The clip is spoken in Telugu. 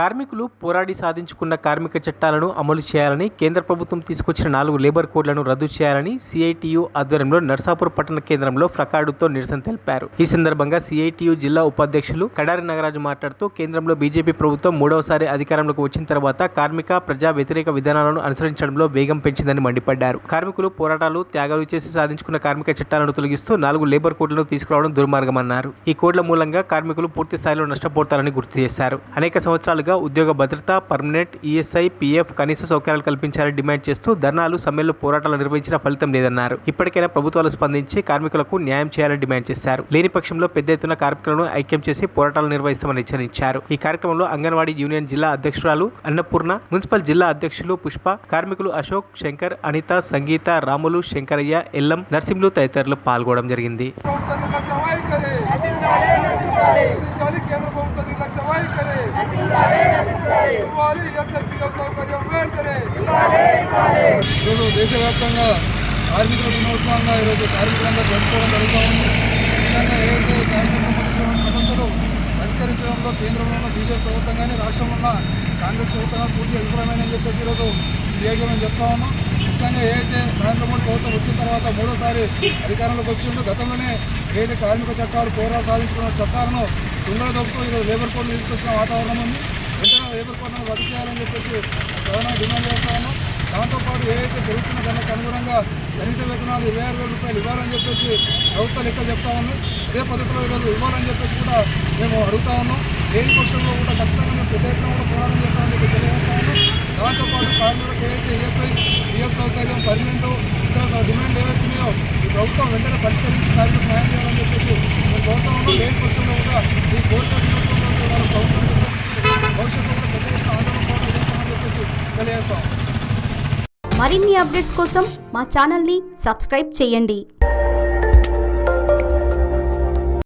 కార్మికులు పోరాడి సాధించుకున్న కార్మిక చట్టాలను అమలు చేయాలని కేంద్ర ప్రభుత్వం తీసుకొచ్చిన 4 లేబర్ కోడ్లను రద్దు చేయాలని సిఐటియు ఆధ్వర్యంలో నర్సాపూర్ పట్టణ కేంద్రంలో ప్లకార్డుతో నిరసన తెలిపారు. ఈ సందర్భంగా సిఐటియు జిల్లా ఉపాధ్యక్షులు కడారి నాగరాజు మాట్లాడుతూ కేంద్రంలో బీజేపీ ప్రభుత్వం మూడవసారి అధికారంలోకి వచ్చిన తర్వాత కార్మిక ప్రజా వ్యతిరేక విధానాలను అనుసరించడంలో వేగం పెంచిందని మండిపడ్డారు. కార్మికులు పోరాటాలు త్యాగాలు చేసి సాధించుకున్న కార్మిక చట్టాలను తొలగిస్తూ 4 లేబర్ కోడ్లను తీసుకురావడం దుర్మార్గమన్నారు. ఈ కోడ్ల మూలంగా కార్మికులు పూర్తి స్థాయిలో నష్టపోతారని గుర్తు చేశారు. అనేక సంవత్సరాలుగా ఉద్యోగ భద్రత, పర్మనెంట్, ఈఎస్ఐ, పీఎఫ్ కనీస సౌకర్యాలు కల్పించాలని డిమాండ్ చేస్తూ ధర్నాలు, సమ్మెలు, పోరాటాలు నిర్వహించిన ఫలితం లేదన్నారు. ఇప్పటికైనా ప్రభుత్వాలు స్పందించి కార్మికులకు న్యాయం చేయాలని డిమాండ్ చేశారు. లేని పక్షంలో పెద్ద ఎత్తున కార్మికులను ఐక్యం చేసి పోరాటాలు నిర్వహిస్తామని హెచ్చరించారు. ఈ కార్యక్రమంలో అంగన్వాడీ యూనియన్ జిల్లా అధ్యక్షురాలు అన్నపూర్ణ, మున్సిపల్ జిల్లా అధ్యక్షులు పుష్ప, కార్మికులు అశోక్, శంకర్, అనిత, సంగీత, రాములు, శంకరయ్య, ఎల్లం, నర్సింహులు తదితరులు పాల్గొనడం జరిగింది. దేశవ్యాప్తంగా కార్మికుల దినోత్సవంగా ఈరోజు కార్మికులందరూ జరుపుకోవడం జరుగుతూ ఉంది. ముఖ్యంగా ఏదైతే కార్మికుల సమస్యలు పరిష్కరించడంలో కేంద్రంలో ఉన్న బీజేపీ ప్రభుత్వం కానీ రాష్ట్రంలో ఉన్న కాంగ్రెస్ ప్రభుత్వం పూర్తిగా విఫలమైనని చెప్పేసి ఈరోజు సిఐటి మేము చెప్తా ఉన్నాం. ముఖ్యంగా ఏదైతే నరేంద్ర మోడీ ప్రభుత్వం వచ్చిన తర్వాత మూడోసారి అధికారంలోకి వచ్చిందో గతంలోనే ఏదైతే కార్మిక చట్టాలు పోరాటాలు సాధించుకున్న చట్టాలను తుంగలో దొక్కుతూ ఈరోజు లేబర్ కోడ్లు తీసుకొచ్చిన వాతావరణం ఉంది. వెంటనే లేబర్ కోడ్లను రద్దు చేయాలని చెప్పేసి ప్రధానంగా డిమాండ్ చేస్తా ఉన్నాం. దాంతోపాటు ఏదైతే పెరుగుతున్న దానికి అనుగుణంగా కనీస వేతనాలు 26,000 రూపాయలు ఇవ్వాలని చెప్పేసి ప్రభుత్వ లెక్కలు చెప్తా ఉన్నాం. అదే పద్ధతిలో ఈరోజు ఇవ్వాలని చెప్పేసి కూడా మేము అడుగుతా ఉన్నాం. లేని పక్షంలో కూడా ఖచ్చితంగా మేము పెద్ద ఎత్తున కూడా పోరాటం చేస్తామని చెప్పి తెలియజేస్తా ఉన్నాం. దాంతోపాటు కార్మికులకు ఏదైతే ఈఎస్ఐ, పిఎఫ్ సౌకర్యం, పర్మనెంట్, ఇతర డిమాండ్లు ఏవైతున్నాయో ఈ ప్రభుత్వం వెంటనే పరిష్కరించి కార్మికులకు న్యాయం చేయాలని చెప్పేసి మేము కోరుతా ఉన్నాం. లేని పక్షంలో కూడా ఈ కోరిక దినోత్సవంలో వాళ్ళ ప్రభుత్వం భవిష్యత్తులో కూడా పెద్ద ఎత్తున ఆందోళన పోరాటం చేస్తామని చెప్పేసి తెలియజేస్తాం. మరిన్ని అప్డేట్స్ కోసం మా ఛానల్ని సబ్స్క్రైబ్ చేయండి.